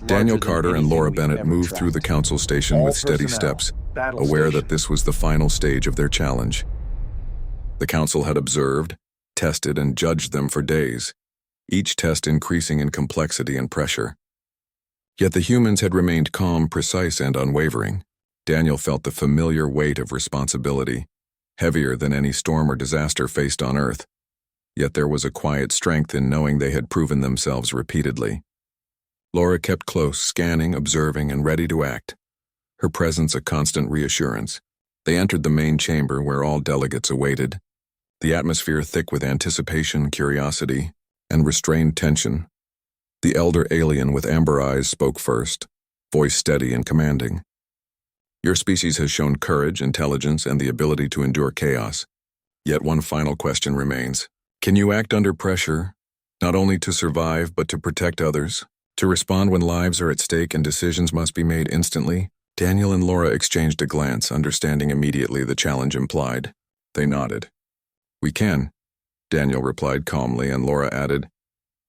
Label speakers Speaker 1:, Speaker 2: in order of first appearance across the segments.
Speaker 1: Daniel Carter and Laura Bennett moved through the council station with steady steps, aware that this was the final stage of their challenge. The council had observed, tested, and judged them for days, each test increasing in complexity and pressure. Yet the humans had remained calm, precise, and unwavering. Daniel felt the familiar weight of responsibility, heavier than any storm or disaster faced on Earth. Yet there was a quiet strength in knowing they had proven themselves repeatedly. Laura kept close, scanning, observing, and ready to act, her presence a constant reassurance. They entered the main chamber where all delegates awaited, the atmosphere thick with anticipation, curiosity, and restrained tension. The elder alien with amber eyes spoke first, voice steady and commanding. "Your species has shown courage, intelligence, and the ability to endure chaos. Yet one final question remains. Can you act under pressure, not only to survive but to protect others? To respond when lives are at stake and decisions must be made instantly?" Daniel and Laura exchanged a glance, understanding immediately the challenge implied. They nodded. "We can," Daniel replied calmly, and Laura added,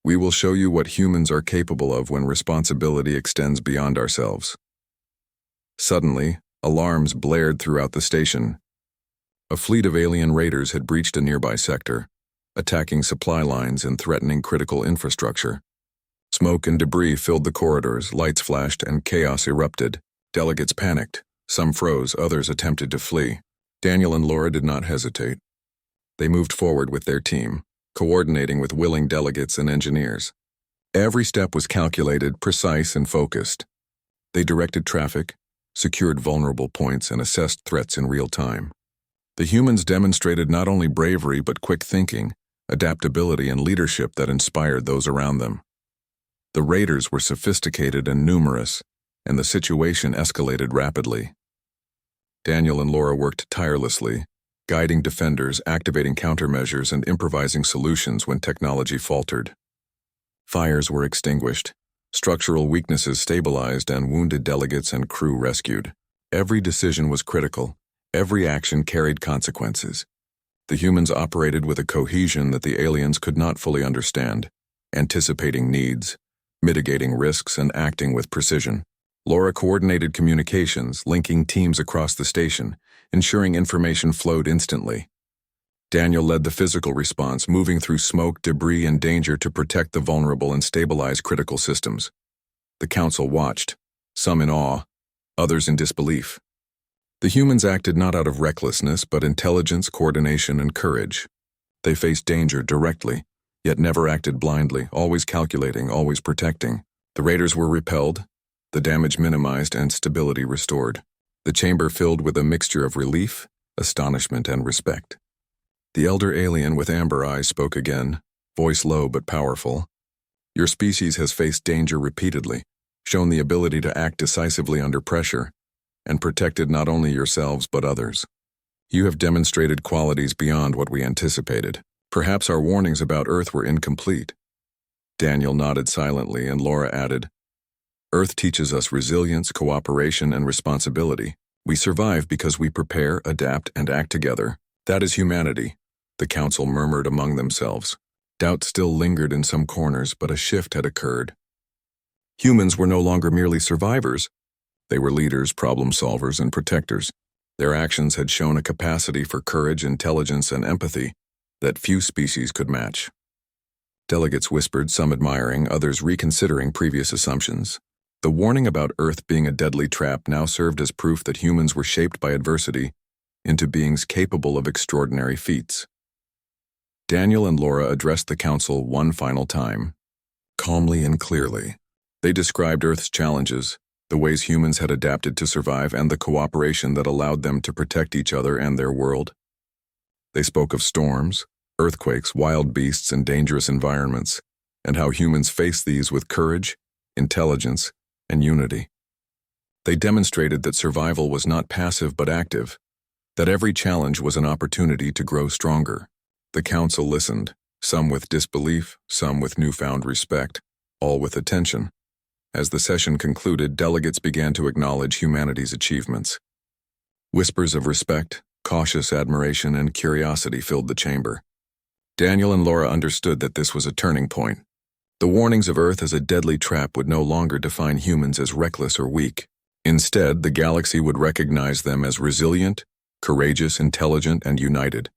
Speaker 1: "We will show you what humans are capable of when responsibility extends beyond ourselves." Suddenly, alarms blared throughout the station. A fleet of alien raiders had breached a nearby sector, attacking supply lines and threatening critical infrastructure. Smoke and debris filled the corridors, lights flashed, and chaos erupted. Delegates panicked. Some froze, others attempted to flee. Daniel and Laura did not hesitate. They moved forward with their team, coordinating with willing delegates and engineers. Every step was calculated, precise, and focused. They directed traffic, secured vulnerable points, and assessed threats in real time. The humans demonstrated not only bravery but quick thinking, adaptability, and leadership that inspired those around them. The raiders were sophisticated and numerous, and the situation escalated rapidly. Daniel and Laura worked tirelessly, guiding defenders, activating countermeasures, and improvising solutions when technology faltered. Fires were extinguished, structural weaknesses stabilized, and wounded delegates and crew rescued. Every decision was critical. Every action carried consequences. The humans operated with a cohesion that the aliens could not fully understand, anticipating needs, mitigating risks, and acting with precision. Laura coordinated communications, linking teams across the station, ensuring information flowed instantly. Daniel led the physical response, moving through smoke, debris, and danger to protect the vulnerable and stabilize critical systems. The council watched, some in awe, others in disbelief. The humans acted not out of recklessness, but intelligence, coordination, and courage. They faced danger directly, yet never acted blindly, always calculating, always protecting. The raiders were repelled, the damage minimized, and stability restored. The chamber filled with a mixture of relief, astonishment, and respect. The elder alien with amber eyes spoke again, voice low but powerful. "Your species has faced danger repeatedly, shown the ability to act decisively under pressure, and protected not only yourselves but others. You have demonstrated qualities beyond what we anticipated. Perhaps our warnings about Earth were incomplete." Daniel nodded silently, and Laura added, "Earth teaches us resilience, cooperation, and responsibility. We survive because we prepare, adapt, and act together. That is humanity." The council murmured among themselves. Doubt still lingered in some corners, but a shift had occurred. Humans were no longer merely survivors. They were leaders, problem solvers, and protectors. Their actions had shown a capacity for courage, intelligence, and empathy that few species could match. Delegates whispered, some admiring, others reconsidering previous assumptions. The warning about Earth being a deadly trap now served as proof that humans were shaped by adversity into beings capable of extraordinary feats. Daniel and Laura addressed the council one final time, calmly and clearly. They described Earth's challenges, the ways humans had adapted to survive, and the cooperation that allowed them to protect each other and their world. They spoke of storms, earthquakes, wild beasts, and dangerous environments, and how humans face these with courage, intelligence, and unity. They demonstrated that survival was not passive but active, that every challenge was an opportunity to grow stronger. The council listened, some with disbelief, some with newfound respect, all with attention. As the session concluded, delegates began to acknowledge humanity's achievements. Whispers of respect, cautious admiration, and curiosity filled the chamber. Daniel and Laura understood that this was a turning point. The warnings of Earth as a deadly trap would no longer define humans as reckless or weak. Instead, the galaxy would recognize them as resilient, courageous, intelligent, and united.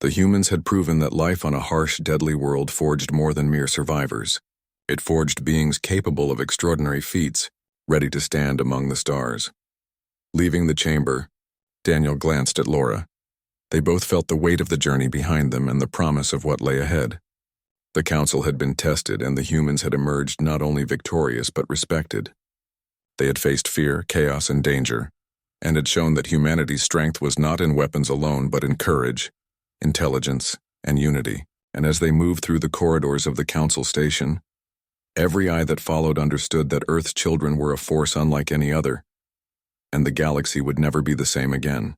Speaker 1: The humans had proven that life on a harsh, deadly world forged more than mere survivors. It forged beings capable of extraordinary feats, ready to stand among the stars. Leaving the chamber, Daniel glanced at Laura. They both felt the weight of the journey behind them and the promise of what lay ahead. The council had been tested, and the humans had emerged not only victorious but respected. They had faced fear, chaos, and danger, and had shown that humanity's strength was not in weapons alone but in courage, intelligence, and unity. And as they moved through the corridors of the council station, every eye that followed understood that Earth's children were a force unlike any other, and the galaxy would never be the same again.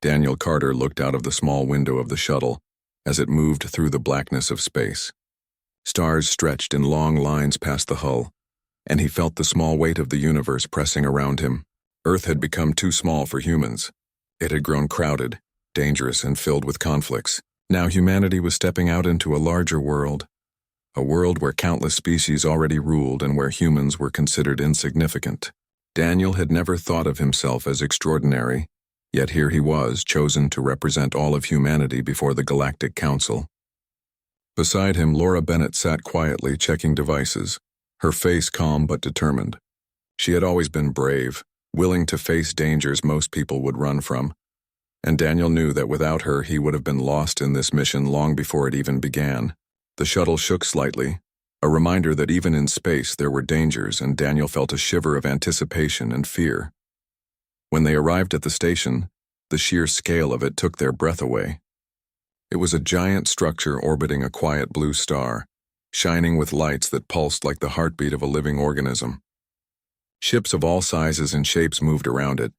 Speaker 1: Daniel Carter looked out of the small window of the shuttle as it moved through the blackness of space. Stars stretched in long lines past the hull, and he felt the small weight of the universe pressing around him. Earth had become too small for humans. It had grown crowded, dangerous, and filled with conflicts. Now humanity was stepping out into a larger world, a world where countless species already ruled and where humans were considered insignificant. Daniel had never thought of himself as extraordinary, yet here he was, chosen to represent all of humanity before the Galactic Council. Beside him, Laura Bennett sat quietly, checking devices, her face calm but determined. She had always been brave, willing to face dangers most people would run from, and Daniel knew that without her he would have been lost in this mission long before it even began. The shuttle shook slightly, a reminder that even in space there were dangers, and Daniel felt a shiver of anticipation and fear. When they arrived at the station, the sheer scale of it took their breath away. It was a giant structure orbiting a quiet blue star, shining with lights that pulsed like the heartbeat of a living organism. Ships of all sizes and shapes moved around it,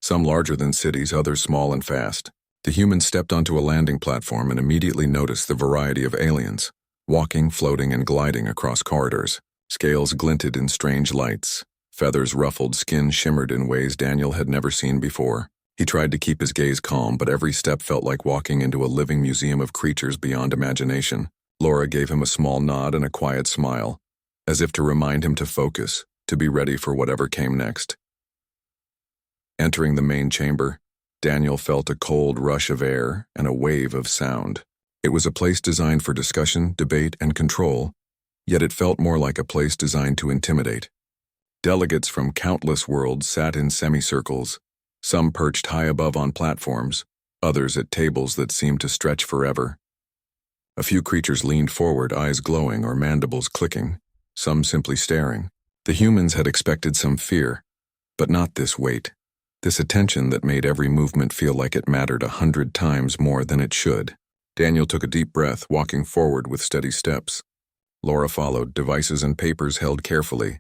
Speaker 1: some larger than cities, others small and fast. The humans stepped onto a landing platform and immediately noticed the variety of aliens, walking, floating, and gliding across corridors. Scales glinted in strange lights. Feathers ruffled, skin shimmered in ways Daniel had never seen before. He tried to keep his gaze calm, but every step felt like walking into a living museum of creatures beyond imagination. Laura gave him a small nod and a quiet smile, as if to remind him to focus, to be ready for whatever came next. Entering the main chamber, Daniel felt a cold rush of air and a wave of sound. It was a place designed for discussion, debate, and control, yet it felt more like a place designed to intimidate. Delegates from countless worlds sat in semicircles, some perched high above on platforms, others at tables that seemed to stretch forever. A few creatures leaned forward, eyes glowing or mandibles clicking, some simply staring. The humans had expected some fear, but not this weight, this attention that made every movement feel like it mattered 100 times more than it should. Daniel took a deep breath, walking forward with steady steps. Laura followed, devices and papers held carefully.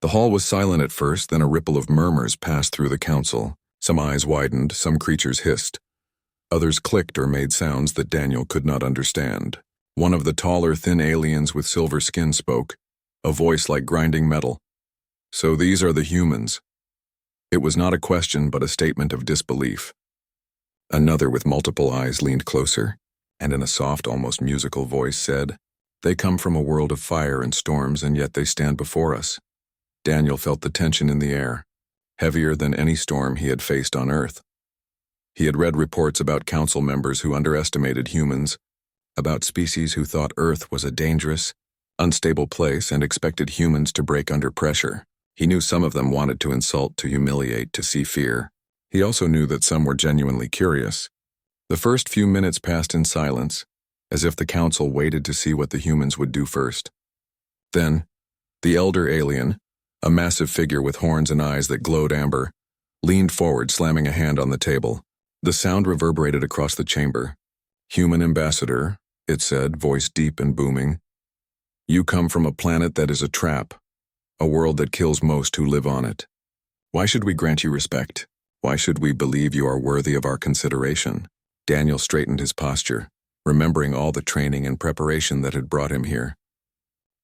Speaker 1: The hall was silent at first, then a ripple of murmurs passed through the council. Some eyes widened, some creatures hissed. Others clicked or made sounds that Daniel could not understand. One of the taller, thin aliens with silver skin spoke, a voice like grinding metal. "So these are the humans." It was not a question but a statement of disbelief. Another with multiple eyes leaned closer, and in a soft, almost musical voice said, "They come from a world of fire and storms, and yet they stand before us." Daniel felt the tension in the air, heavier than any storm he had faced on Earth. He had read reports about council members who underestimated humans, about species who thought Earth was a dangerous, unstable place and expected humans to break under pressure. He knew some of them wanted to insult, to humiliate, to see fear. He also knew that some were genuinely curious. The first few minutes passed in silence, as if the council waited to see what the humans would do first. Then, the elder alien, a massive figure with horns and eyes that glowed amber, leaned forward, slamming a hand on the table. The sound reverberated across the chamber. "Human ambassador," it said, voice deep and booming. "You come from a planet that is a trap, a world that kills most who live on it. Why should we grant you respect? Why should we believe you are worthy of our consideration?" Daniel straightened his posture, remembering all the training and preparation that had brought him here.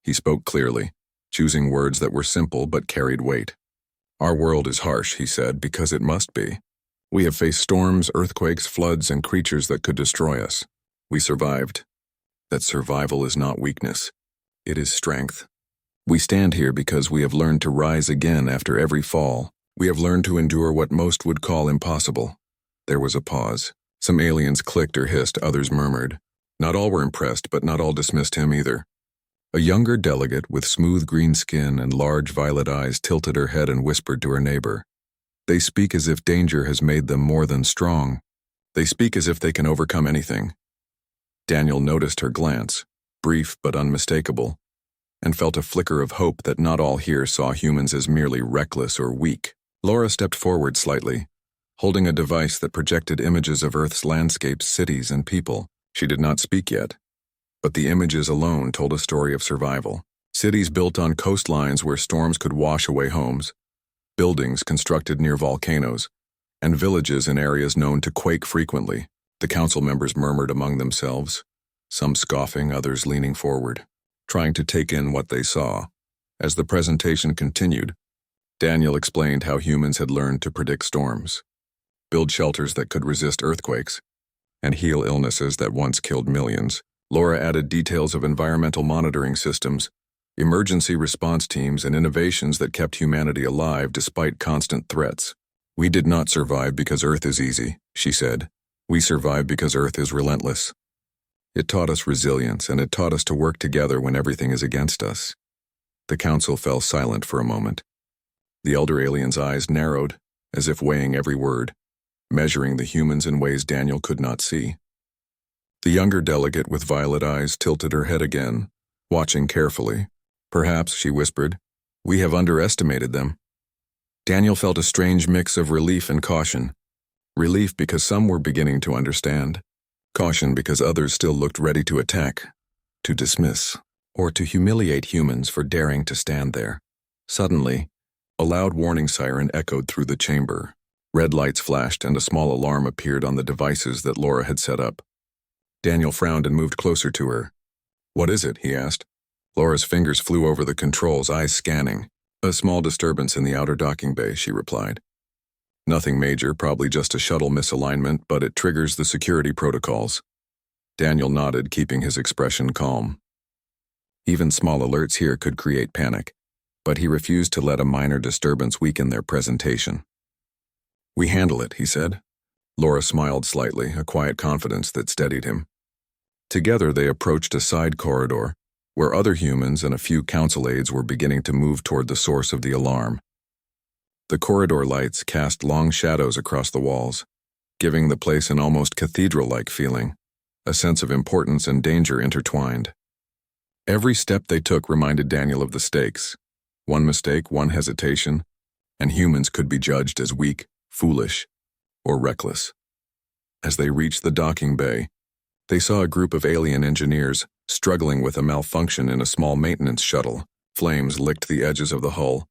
Speaker 1: He spoke clearly, choosing words that were simple but carried weight. "Our world is harsh," he said, "because it must be. We have faced storms, earthquakes, floods, and creatures that could destroy us. We survived. That survival is not weakness. It is strength. We stand here because we have learned to rise again after every fall. We have learned to endure what most would call impossible. There was a pause. Some aliens clicked or hissed, others murmured. Not all were impressed, but not all dismissed him either. A younger delegate with smooth green skin and large violet eyes tilted her head and whispered to her neighbor. They speak as if danger has made them more than strong. They speak as if they can overcome anything. Daniel noticed her glance, brief but unmistakable, and felt a flicker of hope that not all here saw humans as merely reckless or weak. Laura stepped forward slightly, holding a device that projected images of Earth's landscapes, cities, and people. She did not speak yet, but the images alone told a story of survival. Cities built on coastlines where storms could wash away homes, buildings constructed near volcanoes, and villages in areas known to quake frequently. The council members murmured among themselves, some scoffing, others leaning forward, trying to take in what they saw. As the presentation continued, Daniel explained how humans had learned to predict storms, build shelters that could resist earthquakes, and heal illnesses that once killed millions. Laura added details of environmental monitoring systems, emergency response teams, and innovations that kept humanity alive despite constant threats. We did not survive because Earth is easy, she said. We survived because Earth is relentless. It taught us resilience, and it taught us to work together when everything is against us. The council fell silent for a moment. The elder alien's eyes narrowed, as if weighing every word, measuring the humans in ways Daniel could not see. The younger delegate with violet eyes tilted her head again, watching carefully. Perhaps, she whispered, we have underestimated them. Daniel felt a strange mix of relief and caution. Relief because some were beginning to understand. Caution because others still looked ready to attack, to dismiss, or to humiliate humans for daring to stand there. Suddenly, a loud warning siren echoed through the chamber. Red lights flashed and a small alarm appeared on the devices that Laura had set up. Daniel frowned and moved closer to her. What is it? He asked. Laura's fingers flew over the controls, eyes scanning. A small disturbance in the outer docking bay, she replied. Nothing major, probably just a shuttle misalignment, but it triggers the security protocols. Daniel nodded, keeping his expression calm. Even small alerts here could create panic, but he refused to let a minor disturbance weaken their presentation. We handle it, he said. Laura smiled slightly, a quiet confidence that steadied him. Together they approached a side corridor, where other humans and a few council aides were beginning to move toward the source of the alarm. The corridor lights cast long shadows across the walls, giving the place an almost cathedral-like feeling, a sense of importance and danger intertwined. Every step they took reminded Daniel of the stakes. One mistake, one hesitation, and humans could be judged as weak, foolish, or reckless. As they reached the docking bay, they saw a group of alien engineers struggling with a malfunction in a small maintenance shuttle. Flames licked the edges of the hull,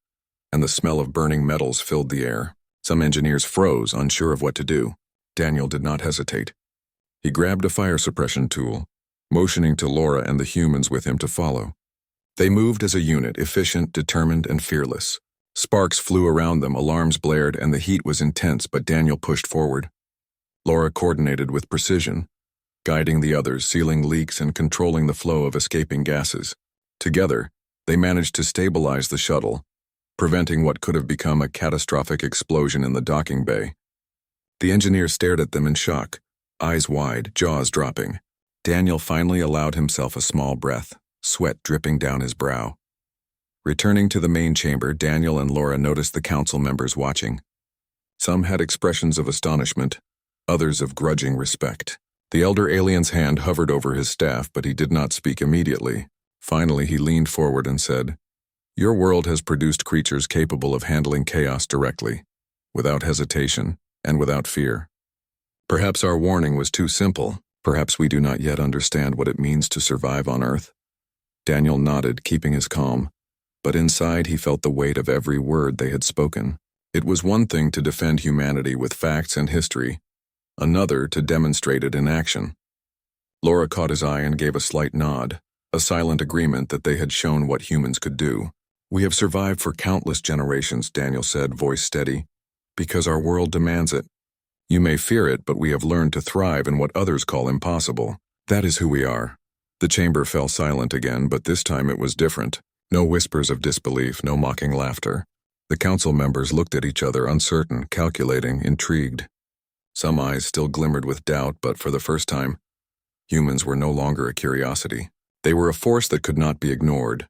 Speaker 1: and the smell of burning metals filled the air. Some engineers froze, unsure of what to do. Daniel did not hesitate. He grabbed a fire suppression tool, motioning to Laura and the humans with him to follow. They moved as a unit, efficient, determined, and fearless. Sparks flew around them, alarms blared, and the heat was intense, but Daniel pushed forward. Laura coordinated with precision, guiding the others, sealing leaks and controlling the flow of escaping gases. Together, they managed to stabilize the shuttle, preventing what could have become a catastrophic explosion in the docking bay. The engineer stared at them in shock, eyes wide, jaws dropping. Daniel finally allowed himself a small breath, sweat dripping down his brow. Returning to the main chamber, Daniel and Laura noticed the council members watching. Some had expressions of astonishment, others of grudging respect. The elder alien's hand hovered over his staff, but he did not speak immediately. Finally, he leaned forward and said, Your world has produced creatures capable of handling chaos directly, without hesitation, and without fear. Perhaps our warning was too simple. Perhaps we do not yet understand what it means to survive on Earth. Daniel nodded, keeping his calm, but inside he felt the weight of every word they had spoken. It was one thing to defend humanity with facts and history, another to demonstrate it in action. Laura caught his eye and gave a slight nod, a silent agreement that they had shown what humans could do. We have survived for countless generations, Daniel said, voice steady, because our world demands it. You may fear it, but we have learned to thrive in what others call impossible. That is who we are. The chamber fell silent again, but this time it was different. No whispers of disbelief, no mocking laughter. The council members looked at each other, uncertain, calculating, intrigued. Some eyes still glimmered with doubt, but for the first time, humans were no longer a curiosity. They were a force that could not be ignored,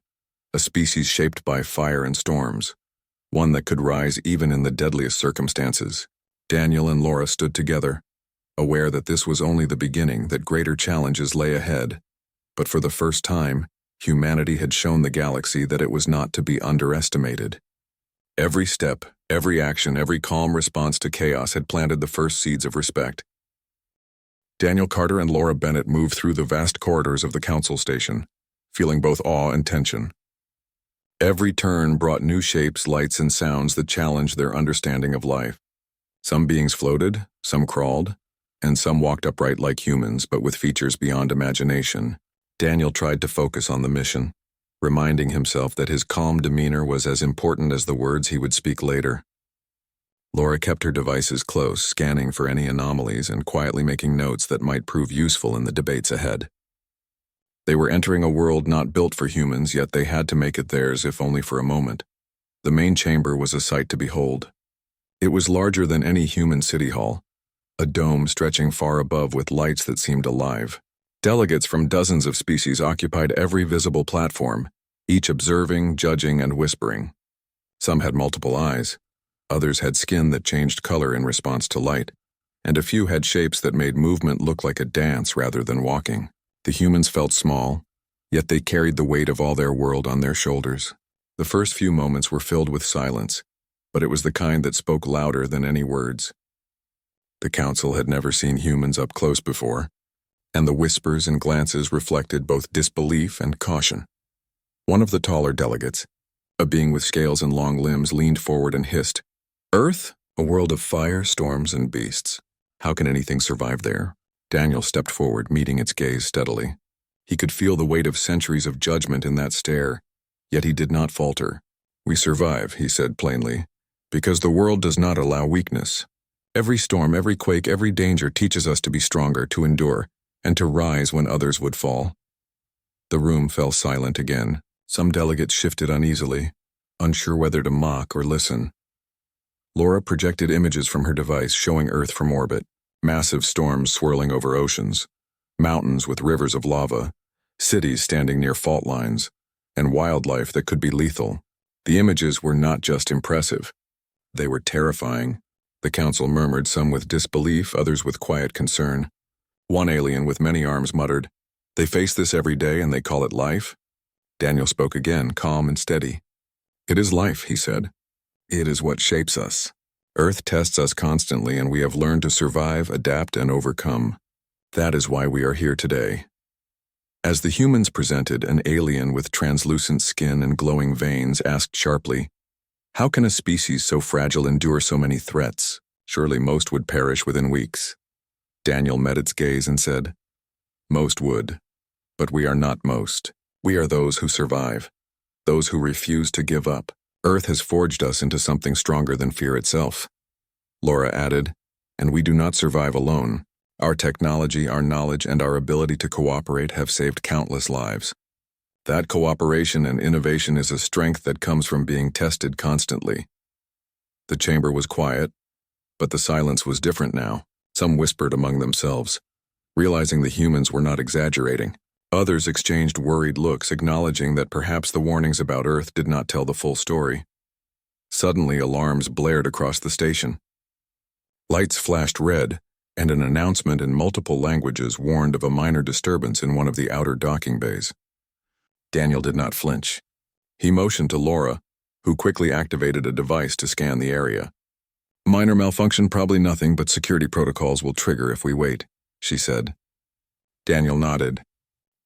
Speaker 1: a species shaped by fire and storms, one that could rise even in the deadliest circumstances. Daniel and Laura stood together, aware that this was only the beginning, that greater challenges lay ahead. But for the first time, humanity had shown the galaxy that it was not to be underestimated. Every step, every action, every calm response to chaos had planted the first seeds of respect. Daniel Carter and Laura Bennett moved through the vast corridors of the council station, feeling both awe and tension. Every turn brought new shapes, lights, and sounds that challenged their understanding of life. Some beings floated, some crawled, and some walked upright like humans, but with features beyond imagination. Daniel tried to focus on the mission, reminding himself that his calm demeanor was as important as the words he would speak later. Laura kept her devices close, scanning for any anomalies and quietly making notes that might prove useful in the debates ahead. They were entering a world not built for humans, yet they had to make it theirs, if only for a moment. The main chamber was a sight to behold. It was larger than any human city hall, a dome stretching far above with lights that seemed alive. Delegates from dozens of species occupied every visible platform, each observing, judging, and whispering. Some had multiple eyes, others had skin that changed color in response to light, and a few had shapes that made movement look like a dance rather than walking. The humans felt small, yet they carried the weight of all their world on their shoulders. The first few moments were filled with silence, but it was the kind that spoke louder than any words. The council had never seen humans up close before, and the whispers and glances reflected both disbelief and caution. One of the taller delegates, a being with scales and long limbs, leaned forward and hissed, "Earth? A world of fire, storms, and beasts. How can anything survive there?" Daniel stepped forward, meeting its gaze steadily. He could feel the weight of centuries of judgment in that stare, yet he did not falter. "We survive," he said plainly, "because the world does not allow weakness. Every storm, every quake, every danger teaches us to be stronger, to endure, and to rise when others would fall." The room fell silent again. Some delegates shifted uneasily, unsure whether to mock or listen. Laura projected images from her device showing Earth from orbit, massive storms swirling over oceans, mountains with rivers of lava, cities standing near fault lines, and wildlife that could be lethal. The images were not just impressive, they were terrifying. The council murmured, some with disbelief, others with quiet concern. One alien with many arms muttered, "They face this every day and they call it life?" Daniel spoke again, calm and steady. "It is life," he said. "It is what shapes us. Earth tests us constantly, and we have learned to survive, adapt, and overcome. That is why we are here today." As the humans presented, an alien with translucent skin and glowing veins asked sharply, "How can a species so fragile endure so many threats? Surely most would perish within weeks." Daniel met its gaze and said, "Most would, but we are not most. We are those who survive, those who refuse to give up. Earth has forged us into something stronger than fear itself." Laura added, "And we do not survive alone. Our technology, our knowledge, and our ability to cooperate have saved countless lives. That cooperation and innovation is a strength that comes from being tested constantly." The chamber was quiet, but the silence was different now. Some whispered among themselves, realizing the humans were not exaggerating. Others exchanged worried looks, acknowledging that perhaps the warnings about Earth did not tell the full story. Suddenly, alarms blared across the station. Lights flashed red, and an announcement in multiple languages warned of a minor disturbance in one of the outer docking bays. Daniel did not flinch. He motioned to Laura, who quickly activated a device to scan the area. "Minor malfunction, probably nothing, but security protocols will trigger if we wait," she said. Daniel nodded.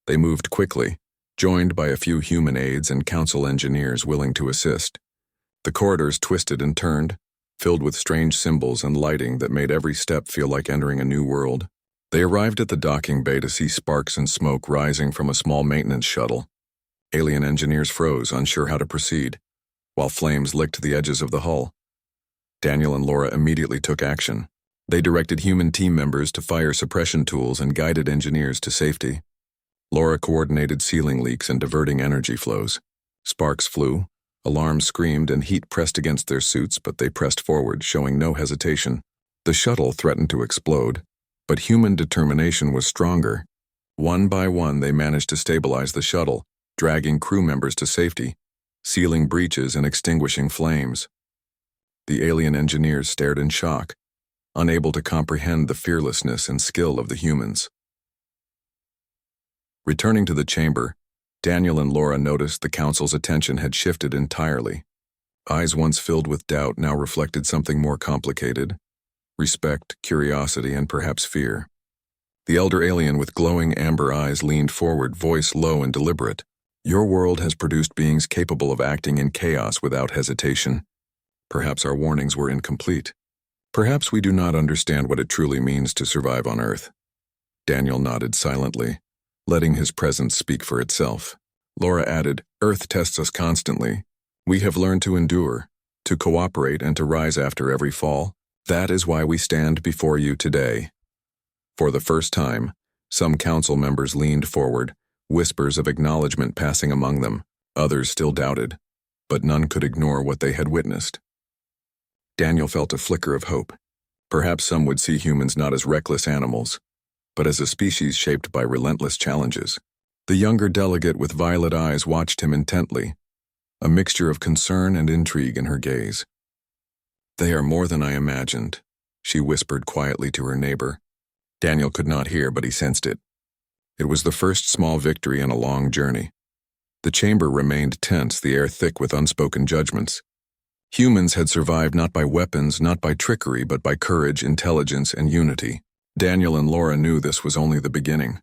Speaker 1: They moved quickly, joined by a few human aides and council engineers willing to assist. The corridors twisted and turned, filled with strange symbols and lighting that made every step feel like entering a new world. They arrived at the docking bay to see sparks and smoke rising from a small maintenance shuttle. Alien engineers froze, unsure how to proceed, while flames licked the edges of the hull. Daniel and Laura immediately took action. They directed human team members to fire suppression tools and guided engineers to safety. Laura coordinated sealing leaks and diverting energy flows. Sparks flew, alarms screamed, and heat pressed against their suits, but they pressed forward, showing no hesitation. The shuttle threatened to explode, but human determination was stronger. One by one, they managed to stabilize the shuttle, dragging crew members to safety, sealing breaches and extinguishing flames. The alien engineers stared in shock, unable to comprehend the fearlessness and skill of the humans. Returning to the chamber, Daniel and Laura noticed the council's attention had shifted entirely. Eyes once filled with doubt now reflected something more complicated: respect, curiosity, and perhaps fear. The elder alien with glowing amber eyes leaned forward, voice low and deliberate. "Your world has produced beings capable of acting in chaos without hesitation. Perhaps our warnings were incomplete. Perhaps we do not understand what it truly means to survive on Earth." Daniel nodded silently, letting his presence speak for itself. Laura added, "Earth tests us constantly. We have learned to endure, to cooperate, and to rise after every fall. That is why we stand before you today." For the first time, some council members leaned forward, whispers of acknowledgement passing among them. Others still doubted, but none could ignore what they had witnessed. Daniel felt a flicker of hope. Perhaps some would see humans not as reckless animals, but as a species shaped by relentless challenges. The younger delegate with violet eyes watched him intently, a mixture of concern and intrigue in her gaze. "They are more than I imagined," she whispered quietly to her neighbor. Daniel could not hear, but he sensed it. It was the first small victory in a long journey. The chamber remained tense, the air thick with unspoken judgments. Humans had survived not by weapons, not by trickery, but by courage, intelligence, and unity. Daniel and Laura knew this was only the beginning.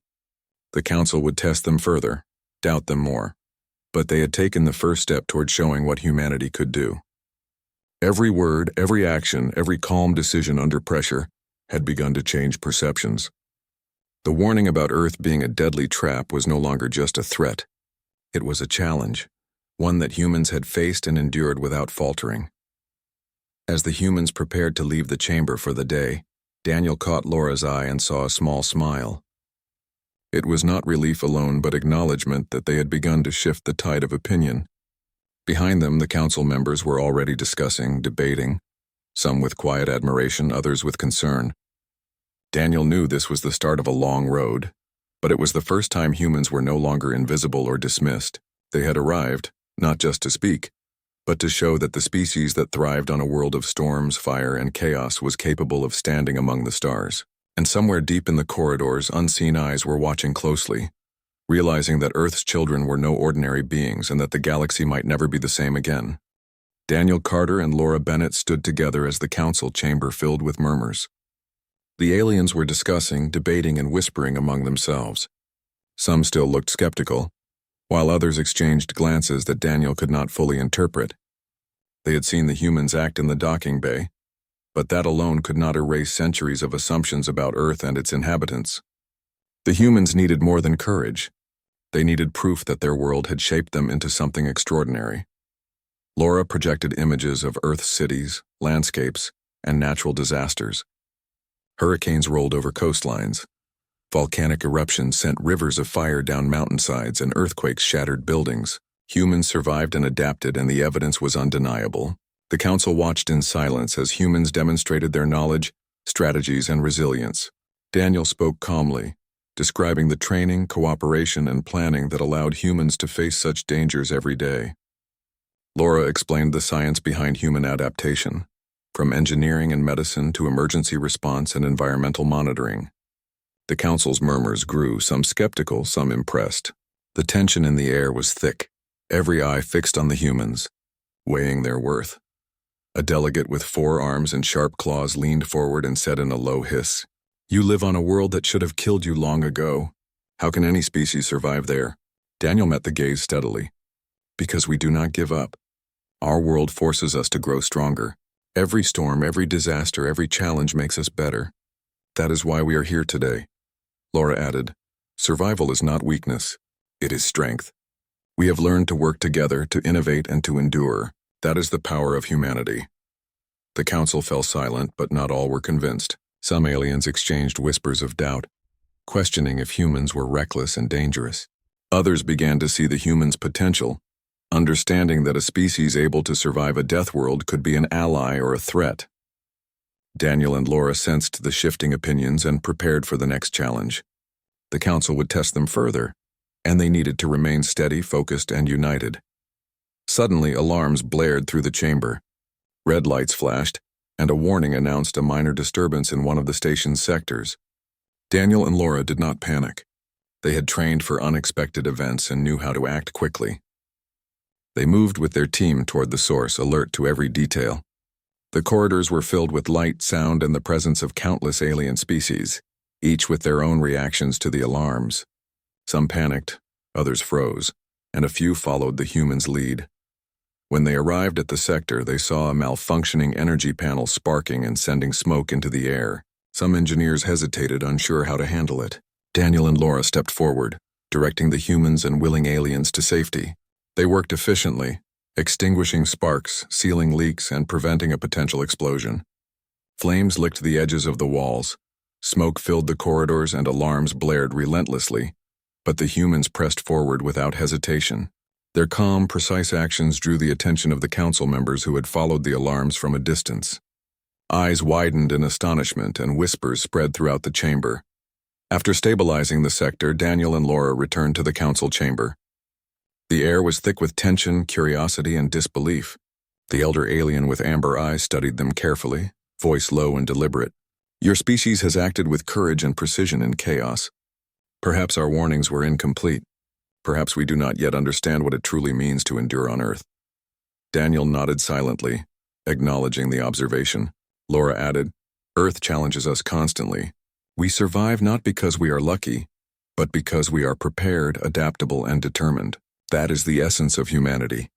Speaker 1: The council would test them further, doubt them more, but they had taken the first step toward showing what humanity could do. Every word, every action, every calm decision under pressure had begun to change perceptions. The warning about Earth being a deadly trap was no longer just a threat. It was a challenge, one that humans had faced and endured without faltering. As the humans prepared to leave the chamber for the day, Daniel caught Laura's eye and saw a small smile. It was not relief alone, but acknowledgement that they had begun to shift the tide of opinion. Behind them, the council members were already discussing, debating, some with quiet admiration, others with concern. Daniel knew this was the start of a long road, but it was the first time humans were no longer invisible or dismissed. They had arrived, not just to speak, but to show that the species that thrived on a world of storms, fire, and chaos was capable of standing among the stars. And somewhere deep in the corridors, unseen eyes were watching closely, realizing that Earth's children were no ordinary beings and that the galaxy might never be the same again. Daniel Carter and Laura Bennett stood together as the council chamber filled with murmurs. The aliens were discussing, debating, and whispering among themselves. Some still looked skeptical, while others exchanged glances that Daniel could not fully interpret. They had seen the humans act in the docking bay, but that alone could not erase centuries of assumptions about Earth and its inhabitants. The humans needed more than courage. They needed proof that their world had shaped them into something extraordinary. Laura projected images of Earth's cities, landscapes, and natural disasters. Hurricanes rolled over coastlines. Volcanic eruptions sent rivers of fire down mountainsides, and earthquakes shattered buildings. Humans survived and adapted, and the evidence was undeniable. The council watched in silence as humans demonstrated their knowledge, strategies, and resilience. Daniel spoke calmly, describing the training, cooperation, and planning that allowed humans to face such dangers every day. Laura explained the science behind human adaptation, from engineering and medicine to emergency response and environmental monitoring. The council's murmurs grew, some skeptical, some impressed. The tension in the air was thick, every eye fixed on the humans, weighing their worth. A delegate with 4 arms and sharp claws leaned forward and said in a low hiss, "You live on a world that should have killed you long ago. How can any species survive there?" Daniel met the gaze steadily. "Because we do not give up. Our world forces us to grow stronger. Every storm, every disaster, every challenge makes us better. That is why we are here today." Laura added, "Survival is not weakness. It is strength. We have learned to work together, to innovate, and to endure. That is the power of humanity." The council fell silent, but not all were convinced. Some aliens exchanged whispers of doubt, questioning if humans were reckless and dangerous. Others began to see the humans' potential, understanding that a species able to survive a death world could be an ally or a threat. Daniel and Laura sensed the shifting opinions and prepared for the next challenge. The council would test them further, and they needed to remain steady, focused, and united. Suddenly, alarms blared through the chamber. Red lights flashed, and a warning announced a minor disturbance in one of the station's sectors. Daniel and Laura did not panic. They had trained for unexpected events and knew how to act quickly. They moved with their team toward the source, alert to every detail. The corridors were filled with light, sound, and the presence of countless alien species, each with their own reactions to the alarms. Some panicked, others froze, and a few followed the humans' lead. When they arrived at the sector, they saw a malfunctioning energy panel sparking and sending smoke into the air. Some engineers hesitated, unsure how to handle it. Daniel and Laura stepped forward, directing the humans and willing aliens to safety. They worked efficiently, extinguishing sparks, sealing leaks, and preventing a potential explosion. Flames licked the edges of the walls. Smoke filled the corridors and alarms blared relentlessly, but the humans pressed forward without hesitation. Their calm, precise actions drew the attention of the council members who had followed the alarms from a distance. Eyes widened in astonishment and whispers spread throughout the chamber. After stabilizing the sector, Daniel and Laura returned to the council chamber. The air was thick with tension, curiosity, and disbelief. The elder alien with amber eyes studied them carefully, voice low and deliberate. "Your species has acted with courage and precision in chaos. Perhaps our warnings were incomplete. Perhaps we do not yet understand what it truly means to endure on Earth." Daniel nodded silently, acknowledging the observation. Laura added, "Earth challenges us constantly. We survive not because we are lucky, but because we are prepared, adaptable, and determined. That is the essence of humanity."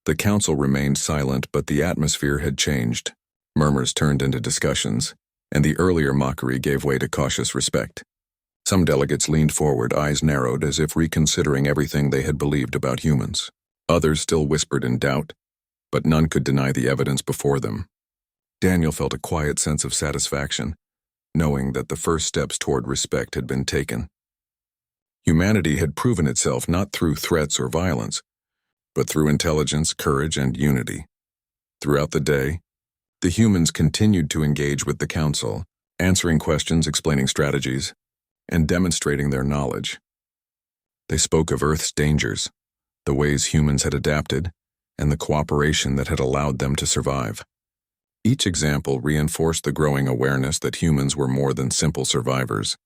Speaker 1: The council remained silent, but the atmosphere had changed. Murmurs turned into discussions, and the earlier mockery gave way to cautious respect. Some delegates leaned forward, eyes narrowed as if reconsidering everything they had believed about humans. Others still whispered in doubt, but none could deny the evidence before them. Daniel felt a quiet sense of satisfaction, knowing that the first steps toward respect had been taken. Humanity had proven itself not through threats or violence, but through intelligence, courage, and unity. Throughout the day, the humans continued to engage with the council, answering questions, explaining strategies, and demonstrating their knowledge. They spoke of Earth's dangers, the ways humans had adapted, and the cooperation that had allowed them to survive. Each example reinforced the growing awareness that humans were more than simple survivors.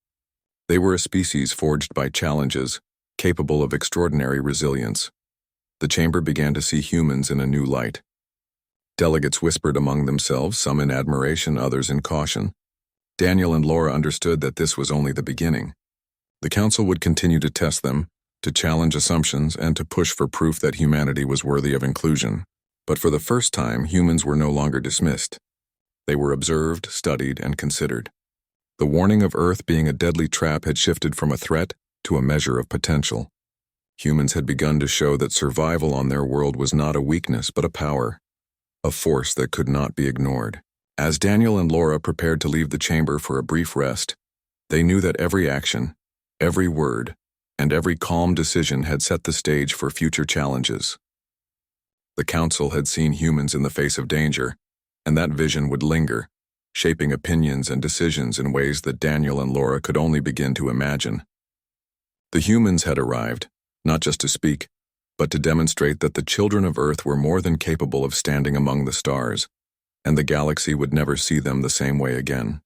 Speaker 1: They were a species forged by challenges, capable of extraordinary resilience. The chamber began to see humans in a new light. Delegates whispered among themselves, some in admiration, others in caution. Daniel and Laura understood that this was only the beginning. The council would continue to test them, to challenge assumptions, and to push for proof that humanity was worthy of inclusion. But for the first time, humans were no longer dismissed. They were observed, studied, and considered. The warning of Earth being a deadly trap had shifted from a threat to a measure of potential. Humans had begun to show that survival on their world was not a weakness but a power, a force that could not be ignored. As Daniel and Laura prepared to leave the chamber for a brief rest, they knew that every action, every word, and every calm decision had set the stage for future challenges. The council had seen humans in the face of danger, and that vision would linger, shaping opinions and decisions in ways that Daniel and Laura could only begin to imagine. The humans had arrived, not just to speak, but to demonstrate that the children of Earth were more than capable of standing among the stars, and the galaxy would never see them the same way again.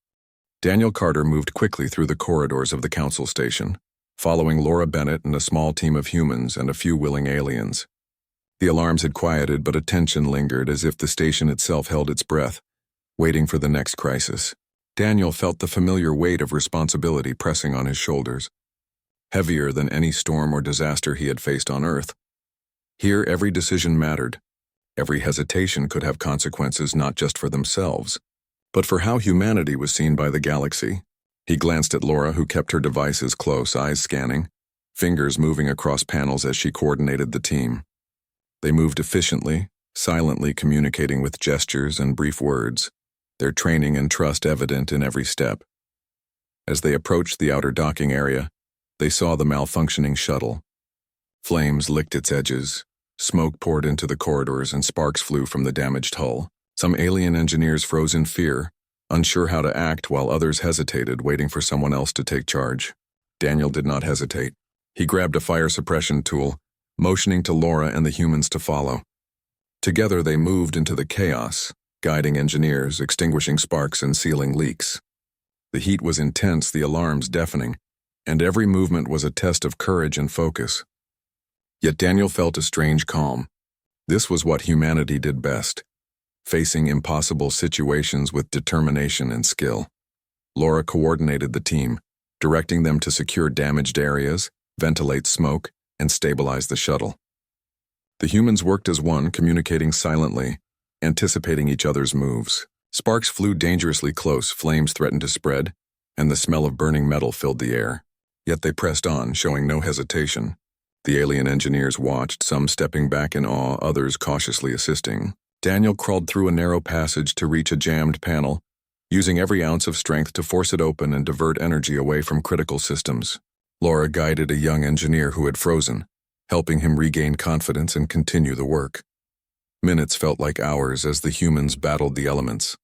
Speaker 1: Daniel Carter moved quickly through the corridors of the council station, following Laura Bennett and a small team of humans and a few willing aliens. The alarms had quieted, but a tension lingered as if the station itself held its breath, waiting for the next crisis. Daniel felt the familiar weight of responsibility pressing on his shoulders, heavier than any storm or disaster he had faced on Earth. Here, every decision mattered. Every hesitation could have consequences not just for themselves, but for how humanity was seen by the galaxy. He glanced at Laura, who kept her devices close, eyes scanning, fingers moving across panels as she coordinated the team. They moved efficiently, silently communicating with gestures and brief words, their training and trust evident in every step. As they approached the outer docking area, they saw the malfunctioning shuttle. Flames licked its edges, smoke poured into the corridors, and sparks flew from the damaged hull. Some alien engineers froze in fear, unsure how to act, while others hesitated, waiting for someone else to take charge. Daniel did not hesitate. He grabbed a fire suppression tool, motioning to Laura and the humans to follow. Together they moved into the chaos, guiding engineers, extinguishing sparks, and sealing leaks. The heat was intense, the alarms deafening, and every movement was a test of courage and focus. Yet Daniel felt a strange calm. This was what humanity did best, facing impossible situations with determination and skill. Laura coordinated the team, directing them to secure damaged areas, ventilate smoke, and stabilize the shuttle. The humans worked as one, communicating silently, anticipating each other's moves. Sparks flew dangerously close, flames threatened to spread, and the smell of burning metal filled the air. Yet they pressed on, showing no hesitation. The alien engineers watched, some stepping back in awe, others cautiously assisting. Daniel crawled through a narrow passage to reach a jammed panel, using every ounce of strength to force it open and divert energy away from critical systems. Laura guided a young engineer who had frozen, helping him regain confidence and continue the work. Minutes felt like hours as the humans battled the elements.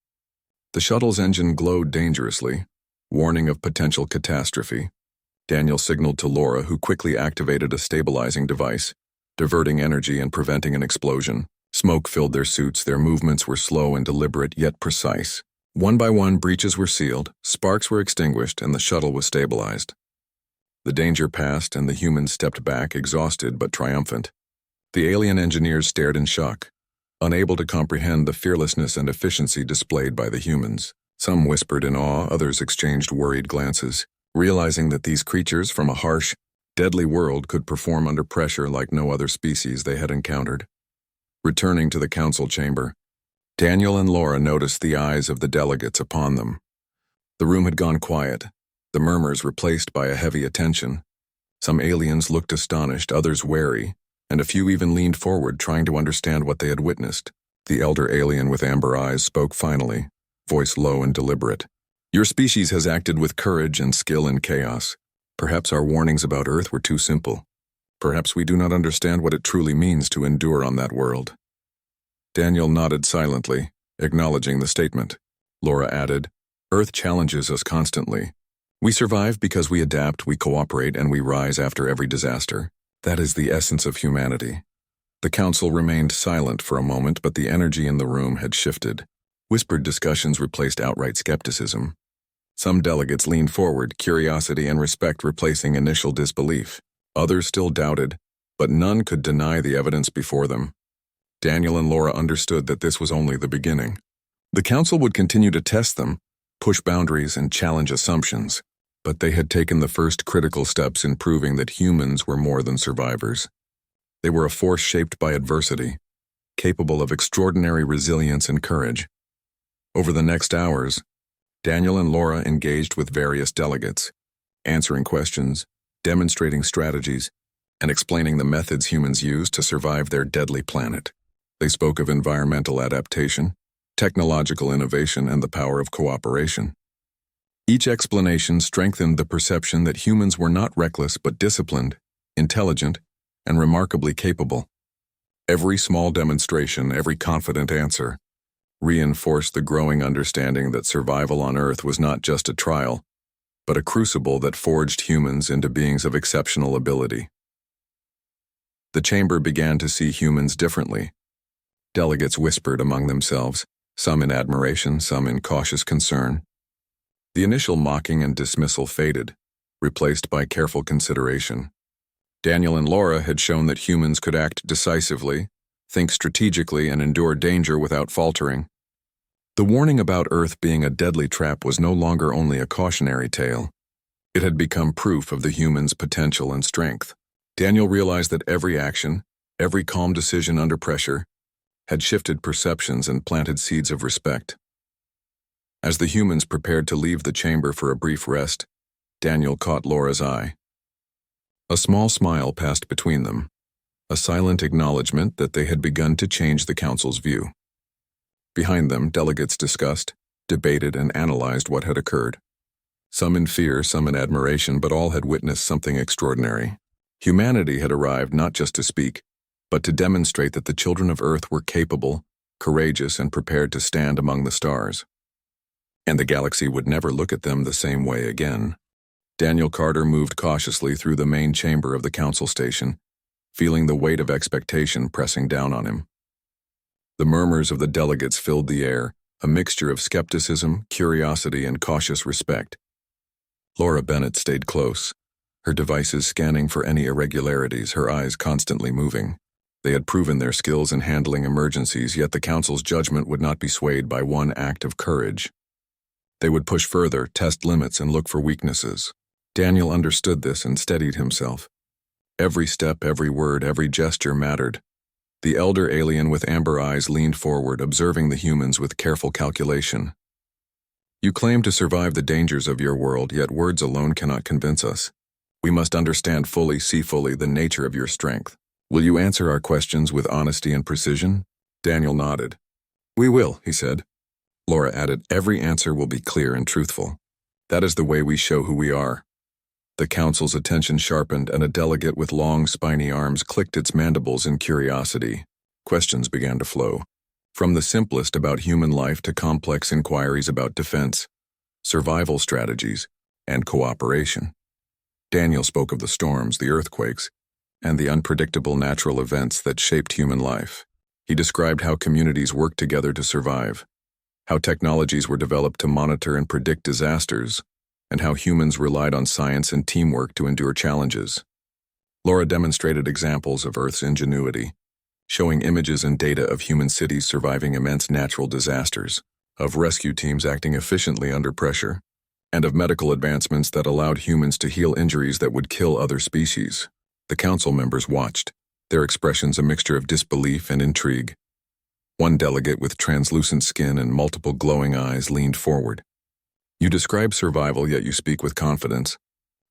Speaker 1: The shuttle's engine glowed dangerously, warning of potential catastrophe. Daniel signaled to Laura, who quickly activated a stabilizing device, diverting energy and preventing an explosion. Smoke filled their suits, their movements were slow and deliberate, yet precise. One by one, breaches were sealed, sparks were extinguished, and the shuttle was stabilized. The danger passed, and the humans stepped back, exhausted but triumphant. The alien engineers stared in shock, unable to comprehend the fearlessness and efficiency displayed by the humans. Some whispered in awe, others exchanged worried glances, realizing that these creatures from a harsh, deadly world could perform under pressure like no other species they had encountered. Returning to the council chamber, Daniel and Laura noticed the eyes of the delegates upon them. The room had gone quiet, the murmurs replaced by a heavy attention. Some aliens looked astonished, others wary, and a few even leaned forward, trying to understand what they had witnessed. The elder alien with amber eyes spoke finally, voice low and deliberate. "Your species has acted with courage and skill in chaos. Perhaps our warnings about Earth were too simple. Perhaps we do not understand what it truly means to endure on that world." Daniel nodded silently, acknowledging the statement. Laura added, "Earth challenges us constantly. We survive because we adapt, we cooperate, and we rise after every disaster. That is the essence of humanity." The council remained silent for a moment, but the energy in the room had shifted. Whispered discussions replaced outright skepticism. Some delegates leaned forward, curiosity and respect replacing initial disbelief. Others still doubted, but none could deny the evidence before them. Daniel and Laura understood that this was only the beginning. The council would continue to test them, push boundaries, and challenge assumptions, but they had taken the first critical steps in proving that humans were more than survivors. They were a force shaped by adversity, capable of extraordinary resilience and courage. Over the next hours, Daniel and Laura engaged with various delegates, answering questions, demonstrating strategies, and explaining the methods humans use to survive their deadly planet. They spoke of environmental adaptation, technological innovation, and the power of cooperation. Each explanation strengthened the perception that humans were not reckless but disciplined, intelligent, and remarkably capable. Every small demonstration, every confident answer, reinforced the growing understanding that survival on Earth was not just a trial, but a crucible that forged humans into beings of exceptional ability. The chamber began to see humans differently. Delegates whispered among themselves, some in admiration, some in cautious concern. The initial mocking and dismissal faded, replaced by careful consideration. Daniel and Laura had shown that humans could act decisively, think strategically, and endure danger without faltering. The warning about Earth being a deadly trap was no longer only a cautionary tale. It had become proof of the human's potential and strength. Daniel realized that every action, every calm decision under pressure, had shifted perceptions and planted seeds of respect. As the humans prepared to leave the chamber for a brief rest, Daniel caught Laura's eye. A small smile passed between them, a silent acknowledgement that they had begun to change the council's view. Behind them, delegates discussed, debated, and analyzed what had occurred. Some in fear, some in admiration, but all had witnessed something extraordinary. Humanity had arrived not just to speak, but to demonstrate that the children of Earth were capable, courageous, and prepared to stand among the stars. And the galaxy would never look at them the same way again. Daniel Carter moved cautiously through the main chamber of the council station, feeling the weight of expectation pressing down on him. The murmurs of the delegates filled the air, a mixture of skepticism, curiosity, and cautious respect. Laura Bennett stayed close, her devices scanning for any irregularities, her eyes constantly moving. They had proven their skills in handling emergencies, yet the council's judgment would not be swayed by one act of courage. They would push further, test limits, and look for weaknesses. Daniel understood this and steadied himself. Every step, every word, every gesture mattered. The elder alien with amber eyes leaned forward, observing the humans with careful calculation. You claim to survive the dangers of your world, yet words alone cannot convince us. We must understand fully, see fully the nature of your strength. Will you answer our questions with honesty and precision? Daniel nodded. We will, he said. Laura added, every answer will be clear and truthful. That is the way we show who we are. The council's attention sharpened, and a delegate with long, spiny arms clicked its mandibles in curiosity. Questions began to flow, from the simplest about human life to complex inquiries about defense, survival strategies, and cooperation. Daniel spoke of the storms, the earthquakes, and the unpredictable natural events that shaped human life. He described how communities worked together to survive, how technologies were developed to monitor and predict disasters, and how humans relied on science and teamwork to endure challenges. Laura demonstrated examples of Earth's ingenuity, showing images and data of human cities surviving immense natural disasters, of rescue teams acting efficiently under pressure, and of medical advancements that allowed humans to heal injuries that would kill other species. The council members watched, their expressions a mixture of disbelief and intrigue. One delegate with translucent skin and multiple glowing eyes leaned forward. You describe survival, yet you speak with confidence.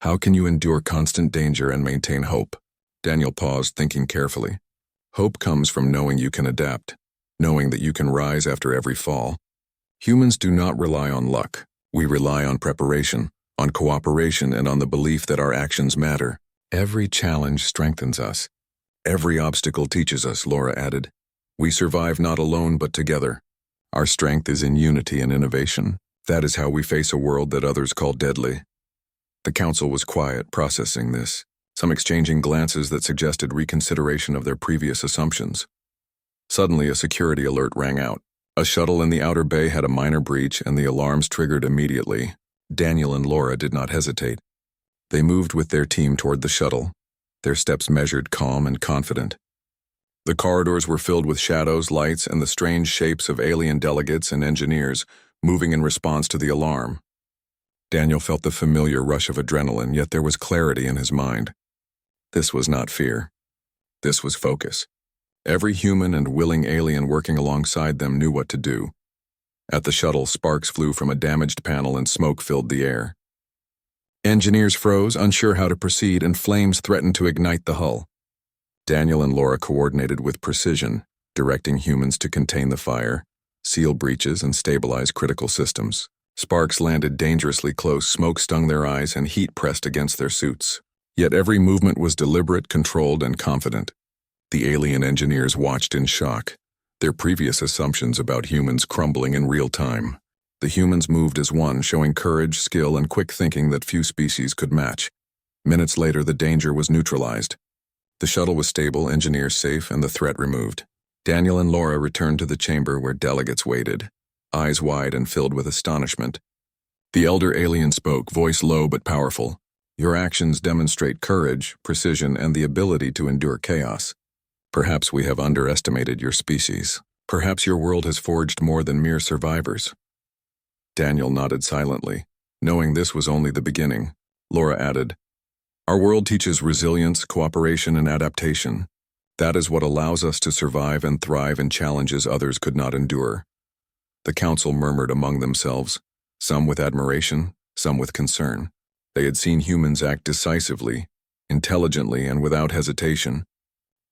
Speaker 1: How can you endure constant danger and maintain hope? Daniel paused, thinking carefully. Hope comes from knowing you can adapt, knowing that you can rise after every fall. Humans do not rely on luck. We rely on preparation, on cooperation, and on the belief that our actions matter. Every challenge strengthens us. Every obstacle teaches us, Laura added. We survive not alone but together. Our strength is in unity and innovation. That is how we face a world that others call deadly. The council was quiet, processing this, some exchanging glances that suggested reconsideration of their previous assumptions. Suddenly, a security alert rang out. A shuttle in the outer bay had a minor breach, and the alarms triggered immediately. Daniel and Laura did not hesitate. They moved with their team toward the shuttle, their steps measured, calm, and confident. The corridors were filled with shadows, lights, and the strange shapes of alien delegates and engineers moving in response to the alarm. Daniel felt the familiar rush of adrenaline, yet there was clarity in his mind. This was not fear. This was focus. Every human and willing alien working alongside them knew what to do. At the shuttle, sparks flew from a damaged panel and smoke filled the air. Engineers froze, unsure how to proceed, and flames threatened to ignite the hull. Daniel and Laura coordinated with precision, directing humans to contain the fire, seal breaches, and stabilize critical systems. Sparks landed dangerously close, smoke stung their eyes, and heat pressed against their suits. Yet every movement was deliberate, controlled, and confident. The alien engineers watched in shock, their previous assumptions about humans crumbling in real time. The humans moved as one, showing courage, skill, and quick thinking that few species could match. Minutes later, the danger was neutralized. The shuttle was stable, engineers safe, and the threat removed. Daniel and Laura returned to the chamber where delegates waited, eyes wide and filled with astonishment. The elder alien spoke, voice low but powerful. Your actions demonstrate courage, precision, and the ability to endure chaos. Perhaps we have underestimated your species. Perhaps your world has forged more than mere survivors. Daniel nodded silently, knowing this was only the beginning. Laura added, Our world teaches resilience, cooperation, and adaptation. That is what allows us to survive and thrive in challenges others could not endure. The council murmured among themselves, some with admiration, some with concern. They had seen humans act decisively, intelligently, and without hesitation.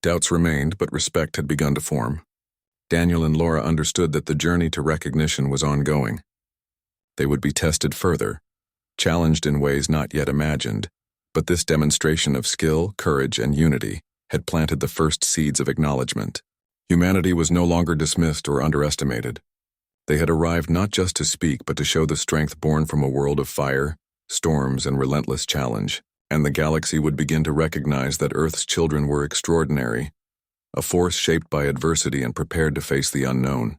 Speaker 1: Doubts remained, but respect had begun to form. Daniel and Laura understood that the journey to recognition was ongoing. They would be tested further, challenged in ways not yet imagined, but this demonstration of skill, courage, and unity had planted the first seeds of acknowledgement. Humanity was no longer dismissed or underestimated. They had arrived not just to speak, but to show the strength born from a world of fire, storms, and relentless challenge. And the galaxy would begin to recognize that Earth's children were extraordinary, a force shaped by adversity and prepared to face the unknown.